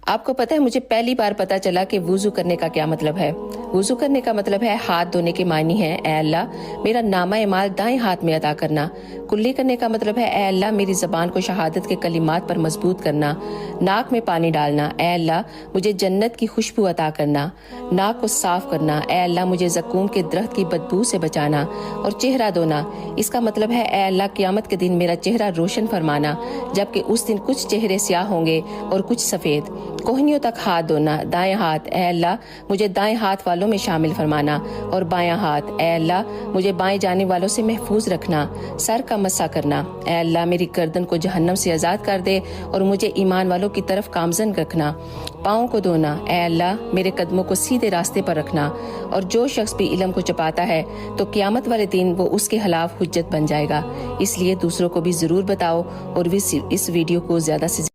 آپ کو پتہ ہے مجھے پہلی بار پتا چلا کہ وضو کرنے کا کیا مطلب ہے۔ وضو کرنے کا مطلب ہے ہاتھ دھونے کے معنی ہے اے اللہ میرا نامہ اعمال دائیں ہاتھ میں عطا کرنا۔ کلی کرنے کا مطلب ہے اے اللہ میری زبان کو شہادت کے کلمات پر مضبوط کرنا۔ ناک میں پانی ڈالنا اے اللہ مجھے جنت کی خوشبو عطا کرنا۔ ناک کو صاف کرنا اے اللہ مجھے زقوم کے درخت کی بدبو سے بچانا۔ اور چہرہ دھونا اس کا مطلب ہے اے اللہ قیامت کے دن میرا چہرہ روشن فرمانا، جبکہ اس دن کچھ چہرے سیاہ ہوں گے اور کچھ سفید۔ کوہنیوں تک ہاتھ دھونا دائیں ہاتھ اے اللہ مجھے دائیں ہاتھ والوں میں شامل فرمانا، اور بایاں ہاتھ اے اللہ مجھے بائیں جانے والوں سے محفوظ رکھنا۔ سر کا مسح کرنا اے اللہ میری گردن کو جہنم سے آزاد کر دے اور مجھے ایمان والوں کی طرف گامزن رکھنا۔ پاؤں کو دھونا اے اللہ میرے قدموں کو سیدھے راستے پر رکھنا، اور جو شخص بھی علم کو چپاتا ہے تو قیامت والے دن وہ اس کے خلاف حجت بن جائے گا۔ اس لیے دوسروں کو بھی ضرور بتاؤ اور اس ویڈیو کو زیادہ سے